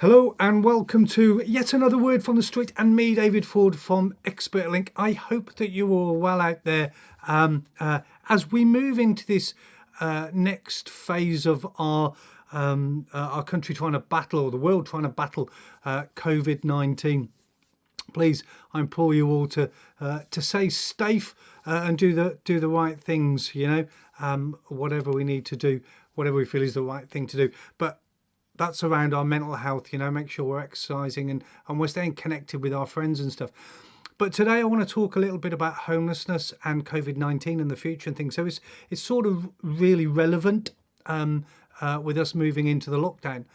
Hello and welcome to yet another word from the street and me, David Ford from Expert Link. I hope that you are all well out there as we move into this next phase of our country trying to battle, or the world trying to battle COVID-19. Please, I implore you all to stay safe and do the right things. Whatever we need to do, whatever we feel is the right thing to do. But that's around our mental health. Make sure we're exercising and we're staying connected with our friends and stuff. But today I want to talk a little bit about homelessness and COVID-19 and the future and things. So it's sort of really relevant with us moving into the lockdown.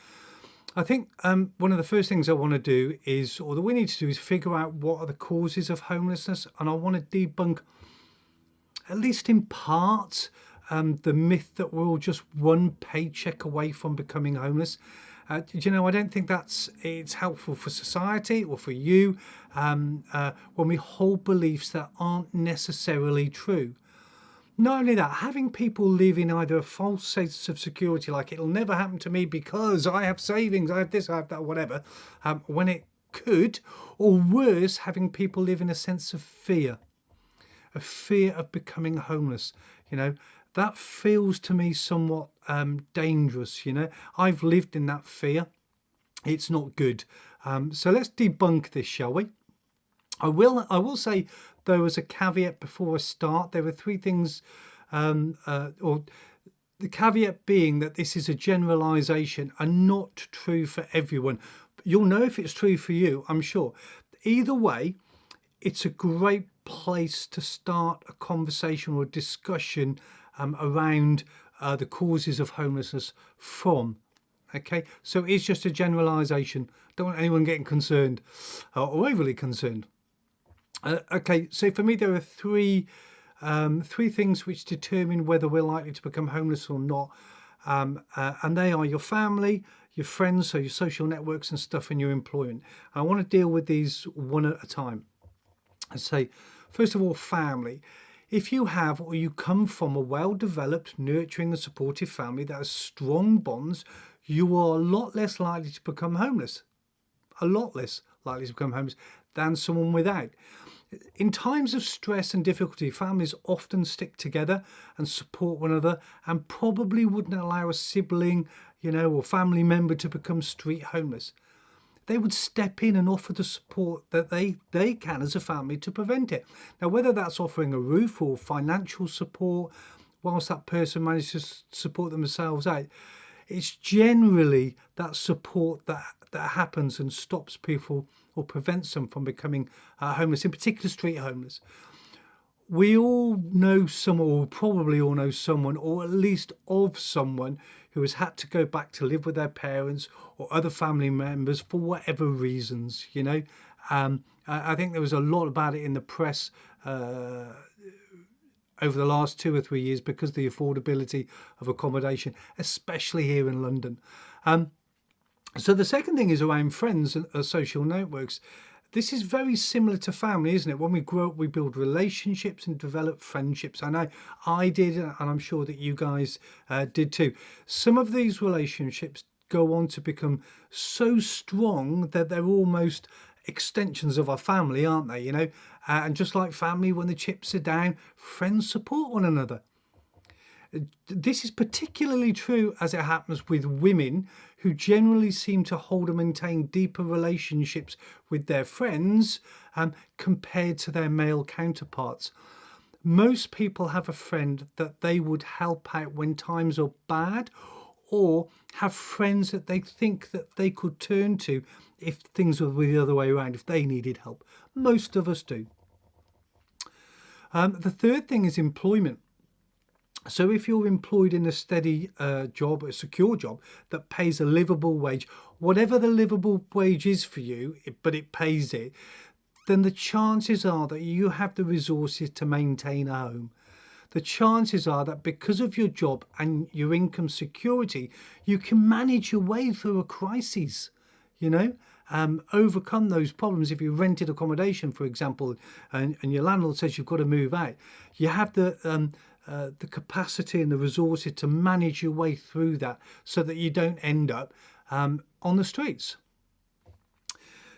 I think one of the first things I want to do is, or that we need to do, is figure out what are the causes of homelessness. And I want to debunk, at least in part, the myth that we're all just one paycheck away from becoming homeless. I don't think it's helpful for society or for you when we hold beliefs that aren't necessarily true. Not only that, having people live in either a false sense of security, like it'll never happen to me because I have savings, I have this, I have that, whatever, when it could, or worse, having people live in a sense of fear, a fear of becoming homeless. That feels to me somewhat dangerous. I've lived in that fear. It's not good. So let's debunk this, shall we? I will say, though, as a caveat before I start, there are three things, or the caveat being that this is a generalisation and not true for everyone. You'll know if it's true for you, I'm sure. Either way, it's a great place to start a conversation or a discussion around the causes of homelessness from. Okay, so it's just a generalisation. Don't want anyone getting concerned or overly concerned. Okay, so for me there are three things which determine whether we're likely to become homeless or not, and they are your family, your friends, so your social networks and stuff, and your employment. I want to deal with these one at a time. I say, first of all, family. If you have or you come from a well-developed, nurturing and supportive family that has strong bonds, you are a lot less likely to become homeless. A lot less likely to become homeless than someone without. In times of stress and difficulty, families often stick together and support one another, and probably wouldn't allow a sibling, or family member to become street homeless. They would step in and offer the support that they can as a family to prevent it. Now, whether that's offering a roof or financial support whilst that person manages to support themselves out, it's generally that support that happens and stops people or prevents them from becoming homeless, in particular street homeless. We all know someone, or probably all know someone, or at least of someone who has had to go back to live with their parents or other family members for whatever reasons. I think there was a lot about it in the press over the last 2 or 3 years because of the affordability of accommodation, especially here in London. So the second thing is around friends and social networks. This is very similar to family, isn't it? When we grow up, we build relationships and develop friendships. I know I did, and I'm sure that you guys did too. Some of these relationships go on to become so strong that they're almost extensions of our family, aren't they? And just like family, when the chips are down, friends support one another. This is particularly true as it happens with women, who generally seem to hold and maintain deeper relationships with their friends compared to their male counterparts. Most people have a friend that they would help out when times are bad, or have friends that they think that they could turn to if things were the other way around, if they needed help. Most of us do. The third thing is employment. So if you're employed in a steady job, a secure job that pays a livable wage, whatever the livable wage is for you, but it pays it, then the chances are that you have the resources to maintain a home. The chances are that because of your job and your income security, you can manage your way through a crisis, overcome those problems. If you rented accommodation, for example, and your landlord says you've got to move out, you have the capacity and the resources to manage your way through that so that you don't end up on the streets.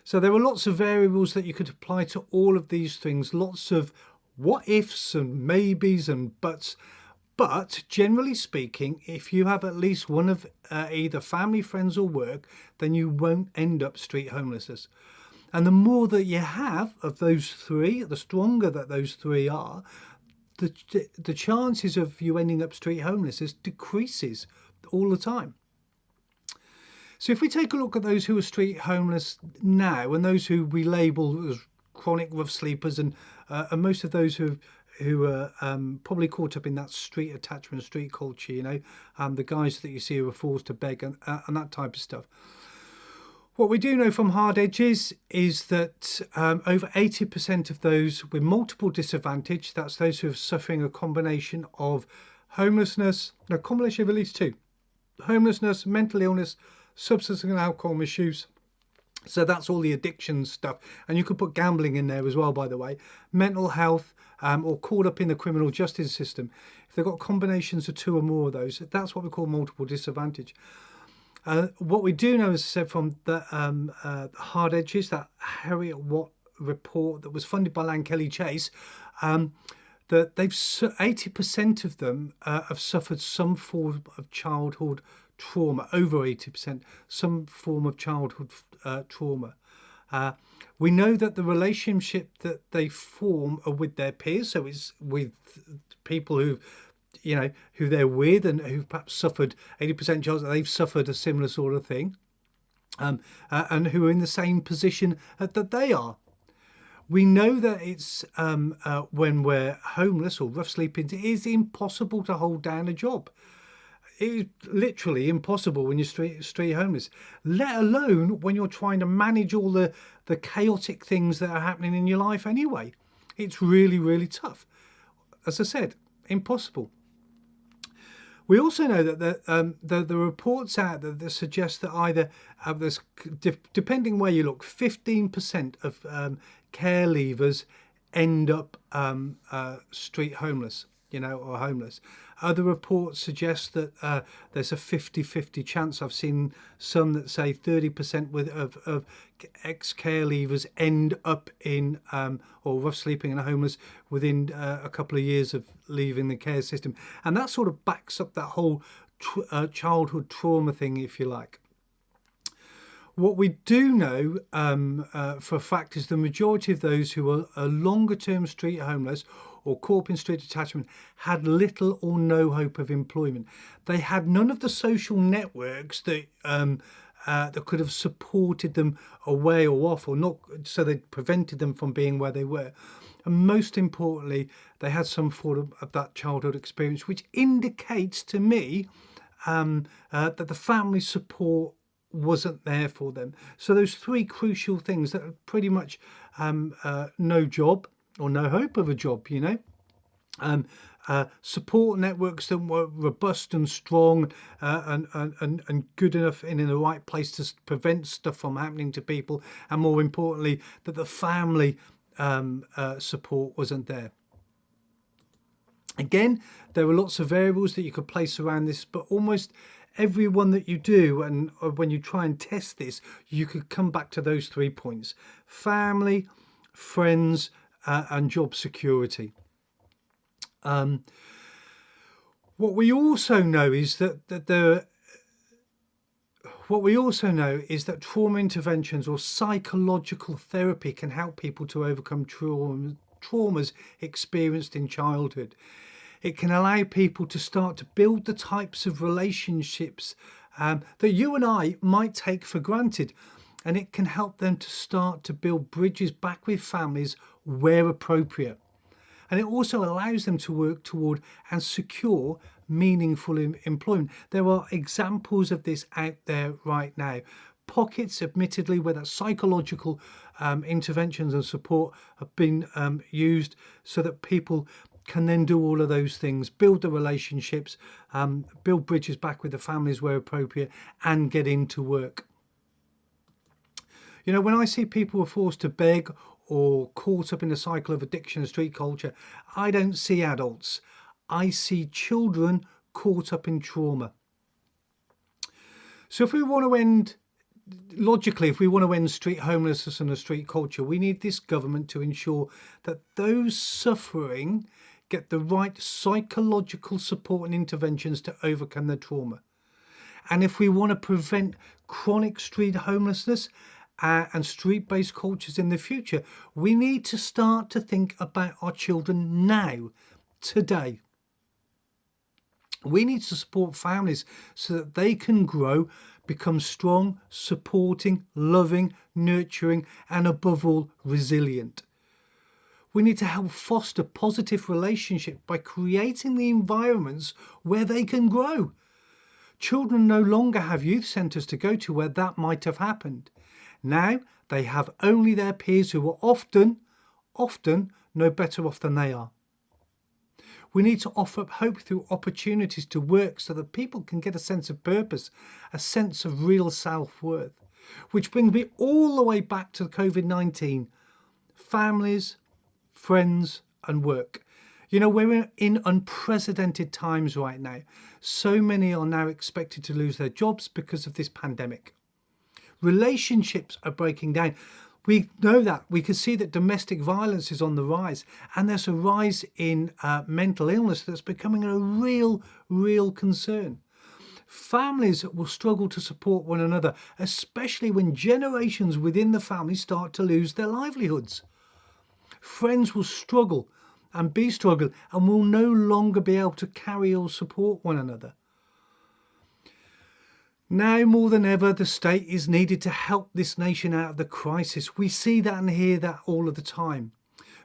So there are lots of variables that you could apply to all of these things, lots of what ifs and maybes and buts. But generally speaking, if you have at least one of either family, friends or work, then you won't end up street homelessness. And the more that you have of those three, the stronger that those three are, the chances of you ending up street homelessness decreases all the time. So if we take a look at those who are street homeless now and those who we label as chronic rough sleepers and most of those who are probably caught up in that street attachment, street culture, you know, the guys that you see who are forced to beg and that type of stuff. What we do know from Hard Edges is that over 80% of those with multiple disadvantage, that's those who are suffering a combination of homelessness, a combination of at least two, homelessness, mental illness, substance and alcohol misuse. So that's all the addiction stuff. And you could put gambling in there as well, by the way. Mental health or caught up in the criminal justice system. If they've got combinations of two or more of those, that's what we call multiple disadvantage. What we do know, as I said, from the Hard Edges, that Harriet Watt report that was funded by Lankelly Chase, that 80% of them have suffered some form of childhood trauma, over 80%, some form of childhood trauma. We know that the relationship that they form are with their peers, so it's with people who, you know, who they're with and who've perhaps suffered 80% chance that they've suffered a similar sort of thing, and who are in the same position that they are. We know that it's when we're homeless or rough sleeping, it is impossible to hold down a job. It is literally impossible when you're street homeless, let alone when you're trying to manage all the chaotic things that are happening in your life anyway. It's really, really tough. As I said, impossible. We also know that the reports out there that suggest that either there's, depending where you look, 15% of care leavers end up street homeless, you know, or homeless. Other reports suggest that there's a 50-50 chance. I've seen some that say 30% of ex-care leavers end up in or rough sleeping and homeless within a couple of years of leaving the care system. And that sort of backs up that whole childhood trauma thing, if you like. What we do know for a fact is the majority of those who are longer term street homeless or caught up in street attachment had little or no hope of employment. They had none of the social networks that that could have supported them away or off, or not, so they prevented them from being where they were. And most importantly, they had some form of that childhood experience, which indicates to me that the family support wasn't there for them. So those three crucial things that are pretty much no job or no hope of a job, you know, support networks that were robust and strong and good enough and in the right place to prevent stuff from happening to people, and more importantly, that the family support wasn't there. Again, there are lots of variables that you could place around this, but almost every one that you do, and when you try and test this, you could come back to those 3 points: family, friends, and job security. What we also know is that trauma interventions or psychological therapy can help people to overcome traumas experienced in childhood. It can allow people to start to build the types of relationships that you and I might take for granted. And it can help them to start to build bridges back with families where appropriate. And it also allows them to work toward and secure meaningful employment. There are examples of this out there right now. Pockets, admittedly, where that psychological interventions and support have been used so that people can then do all of those things, build the relationships, build bridges back with the families where appropriate, and get into work. You know, when I see people who are forced to beg or caught up in a cycle of addiction and street culture, I don't see adults. I see children caught up in trauma. So if we want to end logically, if we want to end street homelessness and a street culture, we need this government to ensure that those suffering get the right psychological support and interventions to overcome their trauma. And if we want to prevent chronic street homelessness and street-based cultures in the future, we need to start to think about our children now, today. We need to support families so that they can grow, become strong, supporting, loving, nurturing, and above all, resilient. We need to help foster positive relationships by creating the environments where they can grow. Children no longer have youth centres to go to where that might have happened. Now they have only their peers who are often no better off than they are. We need to offer up hope through opportunities to work so that people can get a sense of purpose, a sense of real self-worth. Which brings me all the way back to COVID-19. Families, friends and work. You know, we're in unprecedented times right now. So many are now expected to lose their jobs because of this pandemic. Relationships are breaking down. We know that. We can see that domestic violence is on the rise, and there's a rise in mental illness that's becoming a real concern. Families will struggle to support one another, especially when generations within the family start to lose their livelihoods. Friends will struggle and be struggling and will no longer be able to carry or support one another. Now more than ever, the state is needed to help this nation out of the crisis. We see that and hear that all of the time.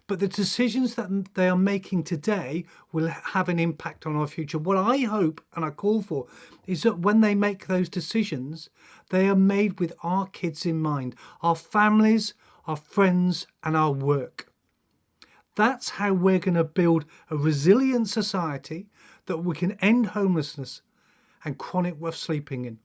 But the decisions that they are making today will have an impact on our future. What I hope and I call for is that when they make those decisions, they are made with our kids in mind, our families, our friends and our work. That's how we're going to build a resilient society that we can end homelessness and chronic rough sleeping in.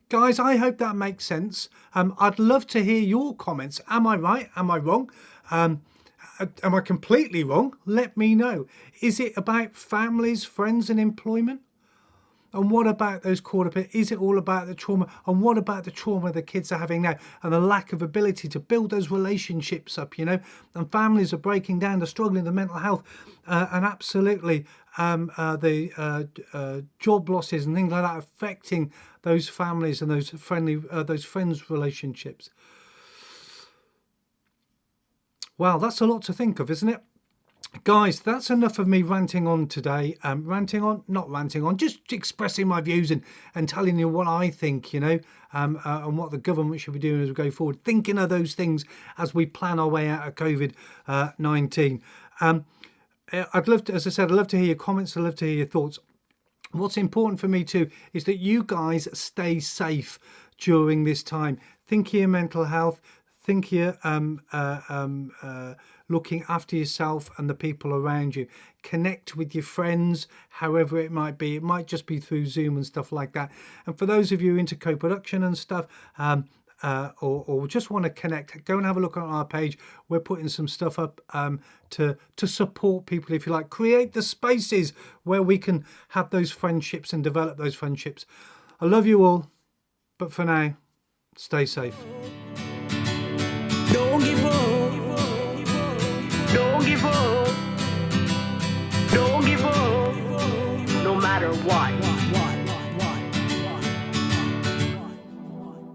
Guys, I hope that makes sense. I'd love to hear your comments. Am I right? Am I wrong? Am I completely wrong? Let me know. Is it about families, friends and employment? And what about those caught up? Is it all about the trauma? And what about the trauma the kids are having now and the lack of ability to build those relationships up, you know? And families are breaking down, they're struggling with mental health and absolutely the job losses and things like that affecting those families and those friends relationships. Wow, that's a lot to think of, isn't it? Guys, that's enough of me ranting on today. Not ranting on, just expressing my views and telling you what I think, you know, and what the government should be doing as we go forward, thinking of those things as we plan our way out of COVID-19. I'd love to, as I said, I'd love to hear your comments. I'd love to hear your thoughts. What's important for me too is that you guys stay safe during this time. Think of your mental health. Think you're looking after yourself and the people around you. Connect with your friends, however it might be. It might just be through Zoom and stuff like that. And for those of you into co-production and stuff, or just want to connect, go and have a look on our page. We're putting some stuff up to support people, if you like. Create the spaces where we can have those friendships and develop those friendships. I love you all, but for now, stay safe.